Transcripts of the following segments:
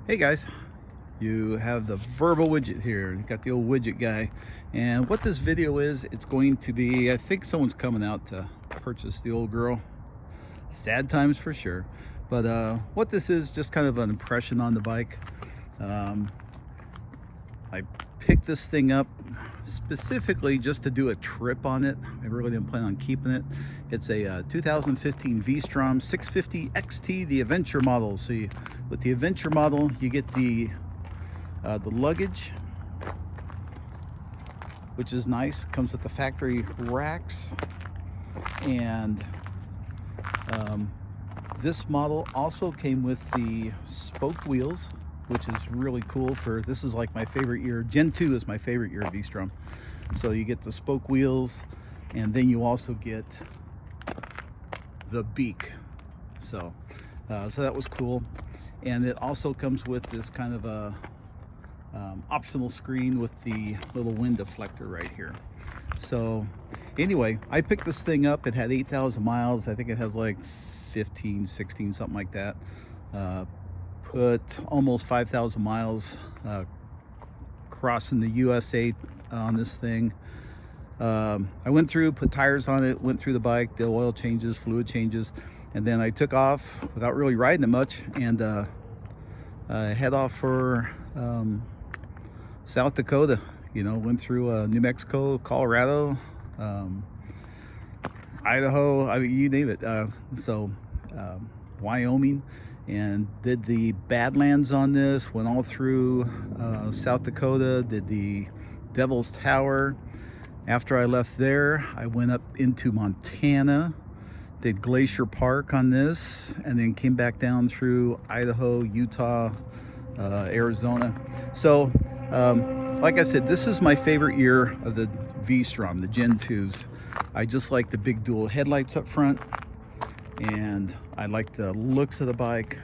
Hey guys, you have the verbal widget here. You got the old widget guy. And what this video is, it's going to be, I think someone's coming out to purchase the old girl. Sad times for sure. But what this is, just kind of an impression on the bike. Um, I picked this thing up specifically just to do a trip on it. I really didn't plan on keeping it. It's a 2015 Vstrom 650 XT, the adventure model. So with the adventure model, you get the luggage, which is nice. Comes with the factory racks, and this model also came with the spoked wheels, which is really cool. This is like my favorite year. Gen 2 is my favorite year of Vstrom. So you get the spoke wheels, and then you also get the beak. So that was cool. And it also comes with this kind of a optional screen with the little wind deflector right here. So anyway, I picked this thing up. It had 8,000 miles. I think it has like 15, 16, something like that. Put almost 5,000 miles crossing the USA on this thing. I went through, put tires on it, went through the bike, did oil changes, fluid changes, and then I took off without really riding it much, and head off for South Dakota. Went through New Mexico, Colorado, Idaho, I mean, you name it. Wyoming, and did the Badlands on this. Went all through South Dakota, did the Devil's Tower. After I left there, I went up into Montana, did Glacier Park on this, and then came back down through Idaho, Utah, Arizona. So like I said, this is my favorite year of the Vstrom, the Gen 2s. I just like the big dual headlights up front, and I like the looks of the bike.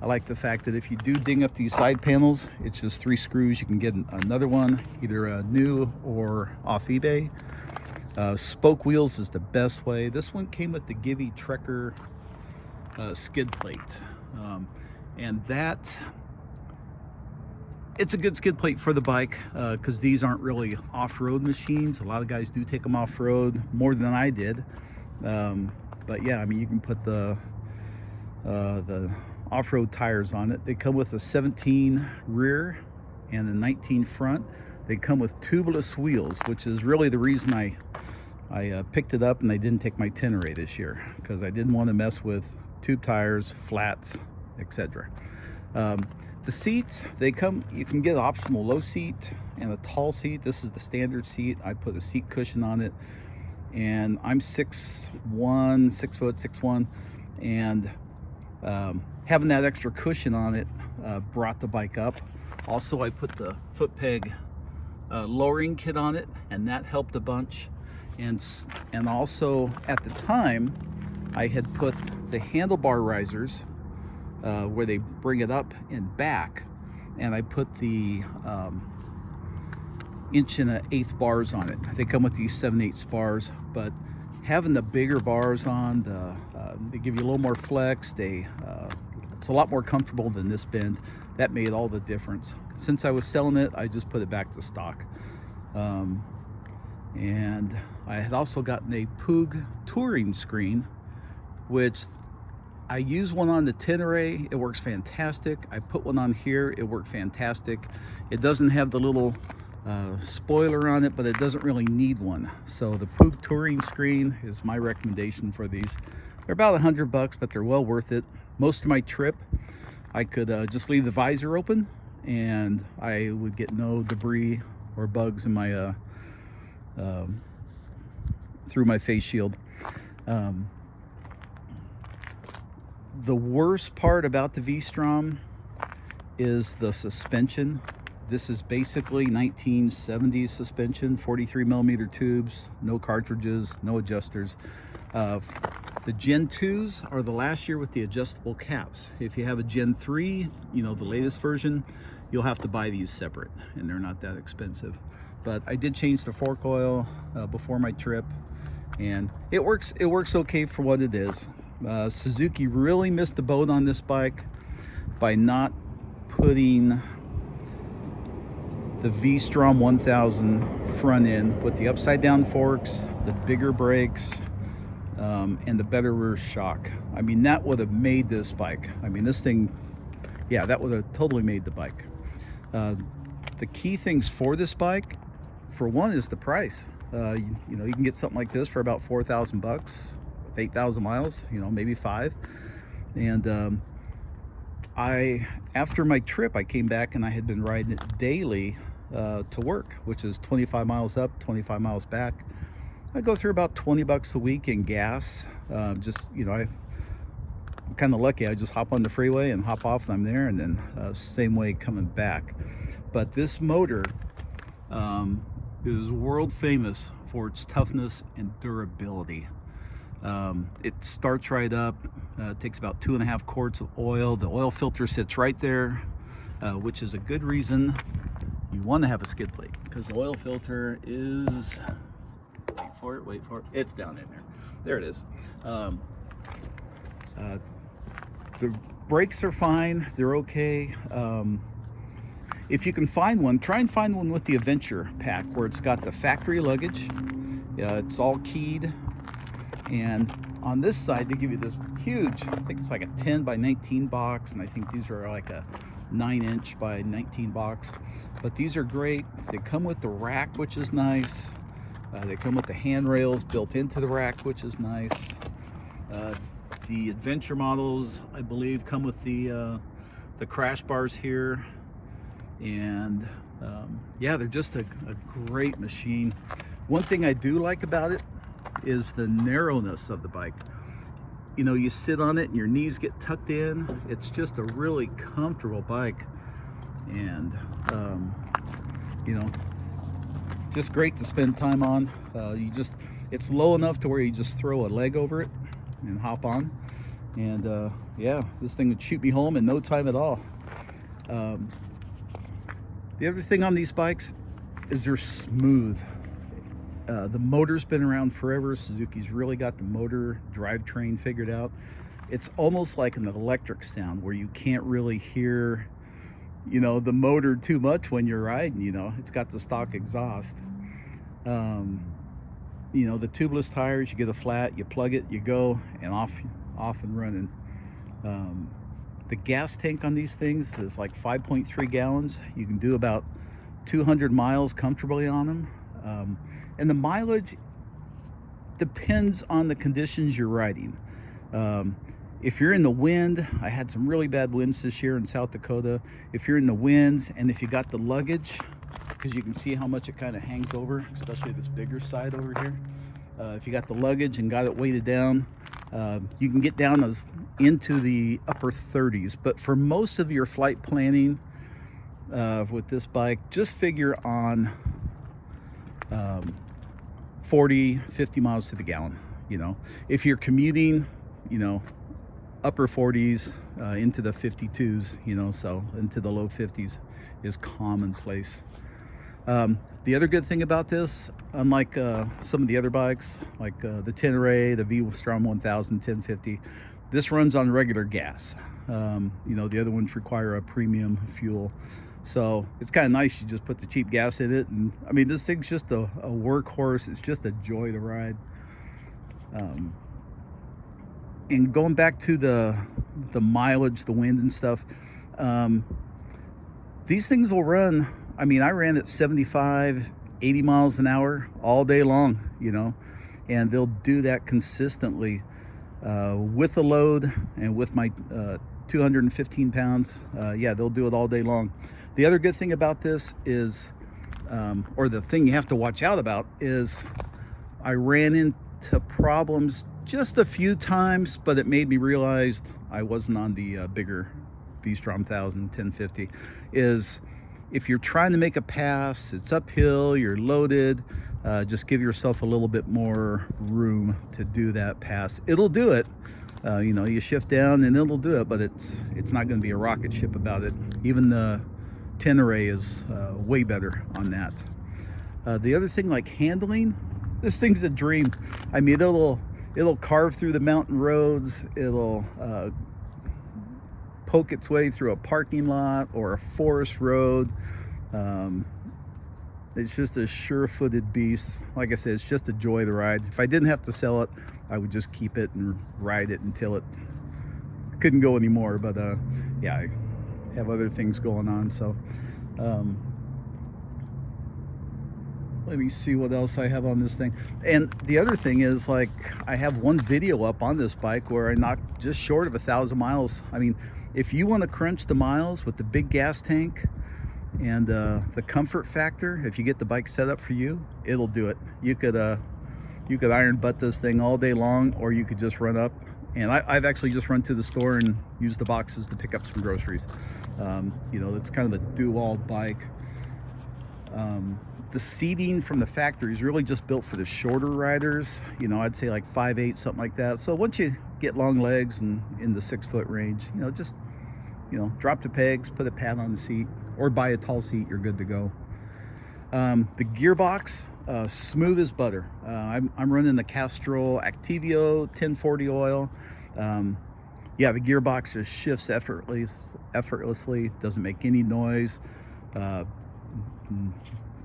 I like the fact that if you do ding up these side panels, it's just 3 screws. You can get another one, either new or off eBay. Spoke wheels is the best way. This one came with the Givi Trekker skid plate, and it's a good skid plate for the bike, because these aren't really off-road machines. A lot of guys do take them off-road more than I did, but yeah, I mean, you can put the off-road tires on it. They come with a 17 rear and a 19 front. They come with tubeless wheels, which is really the reason I picked it up, and I didn't take my Tenere this year, because I didn't want to mess with tube tires, flats, etc. The seats, you can get optional low seat and a tall seat. This is the standard seat. I put a seat cushion on it, and I'm 6'1", 6'1", and having that extra cushion on it brought the bike up. Also, I put the foot peg lowering kit on it, and that helped a bunch. And also at the time, I had put the handlebar risers where they bring it up and back, and I put the 1.125" bars on it. They come with these 7/8 bars, but having the bigger bars on, they give you a little more flex. It's a lot more comfortable than this bend. That made all the difference. Since I was selling it, I just put it back to stock. And I had also gotten a Poog touring screen, which I use one on the Tenere. It works fantastic. I put one on here. It worked fantastic. It doesn't have the little spoiler on it, but it doesn't really need one. So the Poog touring screen is my recommendation for these. They're about $100, but they're well worth it. Most of my trip, I could just leave the visor open, and I would get no debris or bugs in my through my face shield. The worst part about the Vstrom is the suspension. This is basically 1970s suspension, 43 millimeter tubes, no cartridges, no adjusters. The Gen 2s are the last year with the adjustable caps. If you have a Gen 3, the latest version, you'll have to buy these separate, and they're not that expensive. But I did change the fork oil before my trip, and it works okay for what it is. Suzuki really missed the boat on this bike by not putting the Vstrom 1000 front end with the upside down forks, the bigger brakes, and the better rear shock. I mean, that would have made this bike. I mean, this thing, yeah, that would have totally made the bike. The key things for this bike, for one, is the price. You know, you can get something like this for about 4,000 bucks, 8,000 miles, you know, maybe 5. And after my trip, I came back and I had been riding it daily to work, which is 25 miles up, 25 miles back. I go through about 20 bucks a week in gas. Just, you know, I'm kind of lucky. I just hop on the freeway and hop off and I'm there, and then same way coming back. But this motor is world famous for its toughness and durability. It starts right up. It takes about 2.5 quarts of oil. The oil filter sits right there, which is a good reason you want to have a skid plate, because the oil filter is, wait for it, it's down in there. There it is. The brakes are fine, they're okay. If you can find one, try and find one with the Adventure pack, where it's got the factory luggage. It's all keyed. And on this side, they give you this huge, I think it's like a 10 by 19 box, and I think these are like a 9-inch by 19 box. But these are great. They come with the rack, which is nice. They come with the handrails built into the rack, which is nice. The Adventure models, I believe, come with the crash bars here. And yeah, they're just a great machine. One thing I do like about it is the narrowness of the bike. You know, you sit on it and your knees get tucked in. It's just a really comfortable bike, and you know, just great to spend time on. It's low enough to where you just throw a leg over it and hop on, and yeah, this thing would shoot me home in no time at all. The other thing on these bikes is they're smooth. The motor's been around forever. Suzuki's really got the motor drivetrain figured out. It's almost like an electric sound, where you can't really hear, you know, the motor too much when you're riding. You know, it's got the stock exhaust. You know, the tubeless tires, you get a flat, you plug it, you go, and off and running. The gas tank on these things is like 5.3 gallons. You can do about 200 miles comfortably on them. And the mileage depends on the conditions you're riding. If you're in the wind, I had some really bad winds this year in South Dakota. If you're in the winds, and if you got the luggage, because you can see how much it kind of hangs over, especially this bigger side over here. If you got the luggage and got it weighted down, you can get down into the upper 30s. But for most of your flight planning with this bike, just figure on 40, 50 miles to the gallon. You know, if you're commuting, you know, upper 40s into the 52s, you know, so into the low 50s is commonplace. The other good thing about this, unlike some of the other bikes, like the Tenere, the Vstrom 1000, 1050, this runs on regular gas. You know, the other ones require a premium fuel. So it's kind of nice. You just put the cheap gas in it, and I mean, this thing's just a workhorse. It's just a joy to ride. And going back to the mileage, the wind and stuff, these things will run. I mean, I ran at 75, 80 miles an hour all day long, you know, and they'll do that consistently with the load and with my 215 pounds. Yeah, they'll do it all day long. The other good thing about this is, or the thing you have to watch out about, is I ran into problems just a few times, but it made me realize I wasn't on the bigger Vstrom 1000, 1050, is if you're trying to make a pass, it's uphill, you're loaded, just give yourself a little bit more room to do that pass. It'll do it. You know, you shift down and it'll do it, but it's not going to be a rocket ship about it. Even the Tenere is way better on that. The other thing, like handling, this thing's a dream. I mean, it'll carve through the mountain roads. It'll poke its way through a parking lot or a forest road. It's just a sure-footed beast. Like I said, it's just a joy to ride. If I didn't have to sell it, I would just keep it and ride it until it couldn't go anymore. But yeah, I have other things going on. So let me see what else I have on this thing. And the other thing is, like, I have one video up on this bike where I knocked just short of 1,000 miles. I mean, if you want to crunch the miles with the big gas tank and the comfort factor, if you get the bike set up for you, it'll do it. You could iron butt this thing all day long, or you could just run up. And I've actually just run to the store and used the boxes to pick up some groceries. You know, it's kind of a do-all bike. The seating from the factory is really just built for the shorter riders. You know, I'd say like 5'8", something like that. So once you get long legs and in the 6-foot range, you know, just, you know, drop the pegs, put a pad on the seat, or buy a tall seat, you're good to go. The gearbox, smooth as butter. I'm running the Castrol Activio 1040 oil. Yeah, the gearbox just shifts effortlessly, doesn't make any noise.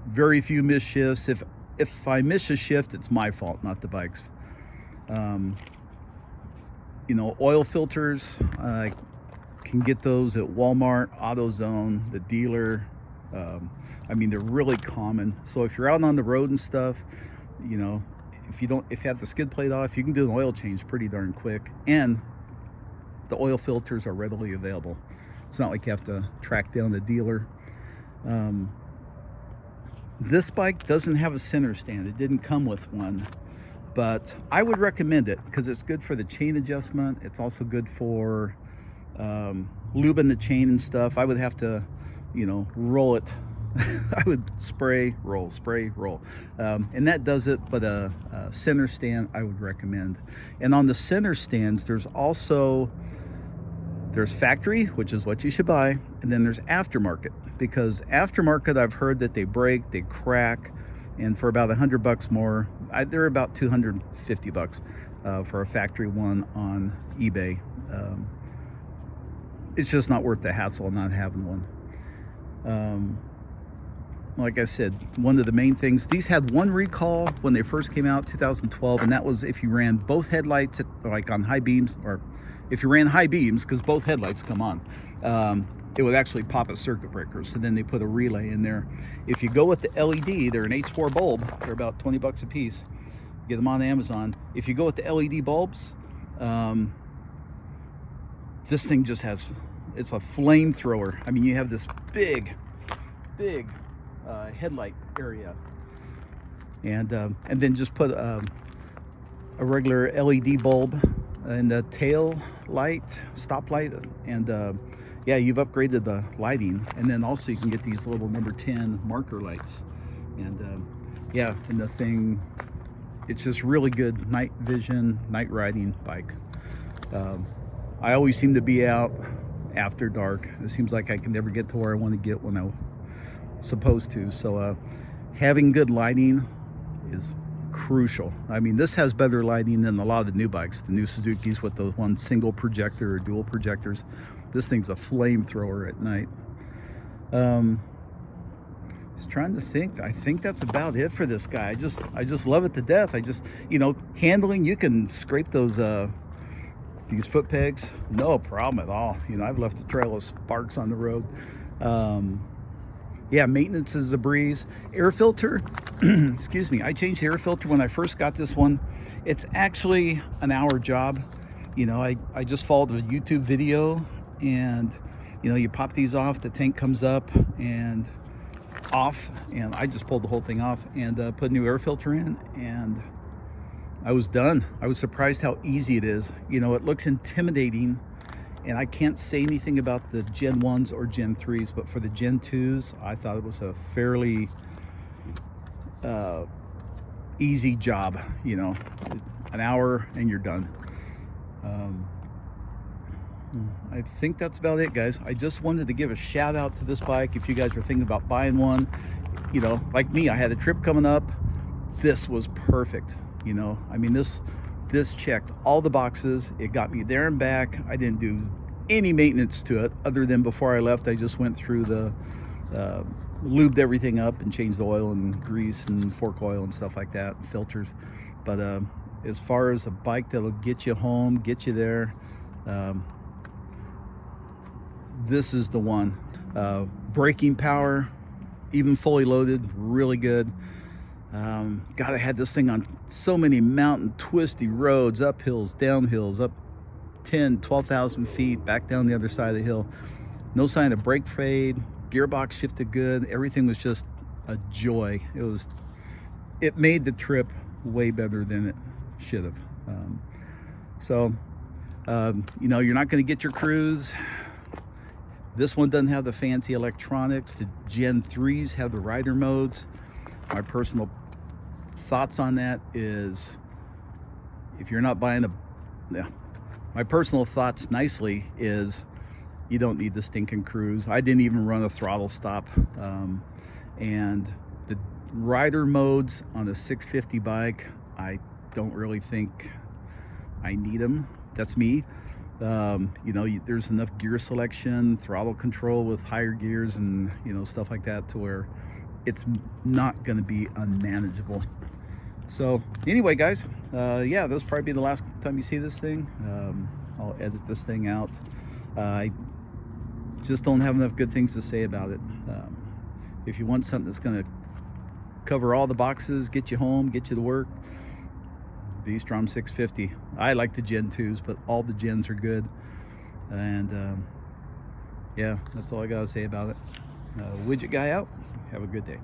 Very few missed shifts. If I miss a shift, it's my fault, not the bike's. You know, oil filters, I can get those at Walmart, AutoZone, the dealer. I mean, they're really common. So if you're out on the road and stuff, you know, if you have the skid plate off, you can do an oil change pretty darn quick. And the oil filters are readily available. It's not like you have to track down the dealer. This bike doesn't have a center stand. It didn't come with one, but I would recommend it because it's good for the chain adjustment. It's also good for lubing the chain and stuff. I would have to, you know, roll it. I would spray, roll, and that does it. But a center stand I would recommend. And on the center stands, there's factory, which is what you should buy, and then there's aftermarket, because aftermarket, I've heard that they break, they crack, and for about $100 more, they're about $250 for a factory one on eBay. It's just not worth the hassle of not having one. Like I said, one of the main things, these had one recall when they first came out, 2012, and that was if you ran both headlights like on high beams, or if you ran high beams, because both headlights come on, it would actually pop a circuit breaker. So then they put a relay in there. If you go with the LED, they're an H4 bulb. They're about 20 bucks a piece. Get them on Amazon. If you go with the LED bulbs, this thing just has, it's a flamethrower. I mean, you have this big headlight area, and then just put a regular LED bulb and the tail light, stop light, and yeah, you've upgraded the lighting. And then also you can get these little number 10 marker lights, and yeah, and the thing, it's just really good night vision, night riding bike. I always seem to be out after dark. It seems like I can never get to where I want to get when I'm supposed to. So having good lighting is crucial. I mean, this has better lighting than a lot of the new bikes, the new Suzukis with the one single projector or dual projectors. This thing's a flamethrower at night. Just trying to think. I think that's about it for this guy. I just love it to death. You know, handling, you can scrape those these foot pegs, no problem at all. You know, I've left a trail of sparks on the road. Yeah, maintenance is a breeze. Air filter, excuse me, I changed the air filter when I first got this one. It's actually an hour job. You know, I just followed a YouTube video, and you know, you pop these off, the tank comes up and off, and I just pulled the whole thing off and put a new air filter in, and I was done. I was surprised how easy it is. You know, it looks intimidating, and I can't say anything about the Gen 1s or Gen 3s, but for the Gen 2s, I thought it was a fairly easy job. You know, an hour and you're done. I think that's about it, guys. I just wanted to give a shout out to this bike. If you guys are thinking about buying one, you know, like me, I had a trip coming up. This was perfect. You know, I mean, this checked all the boxes. It got me there and back. I didn't do any maintenance to it other than before I left. I just went through the lubed everything up and changed the oil and grease and fork oil and stuff like that, and filters. But as far as a bike that'll get you home, get you there, this is the one. Braking power, even fully loaded, really good. God, I had this thing on so many mountain twisty roads, up hills, down hills, up 10, 12,000 feet, back down the other side of the hill. No sign of brake fade, gearbox shifted good, everything was just a joy. It made the trip way better than it should have. You know, you're not going to get your cruise. This one doesn't have the fancy electronics. The Gen 3s have the rider modes. My personal thoughts on that is, if you're not buying my personal thoughts nicely is, you don't need the stinking cruise. I didn't even run a throttle stop. And the rider modes on a 650 bike, I don't really think I need them. That's me. You know, there's enough gear selection, throttle control with higher gears and, you know, stuff like that, to where it's not going to be unmanageable. So anyway, guys, yeah, this will probably be the last time you see this thing. I'll edit this thing out. I just don't have enough good things to say about it. If you want something that's going to cover all the boxes, get you home, get you to work, Vstrom 650. I like the Gen 2s, but all the Gens are good. And yeah, that's all I gotta say about it. Widget guy out. Have a good day.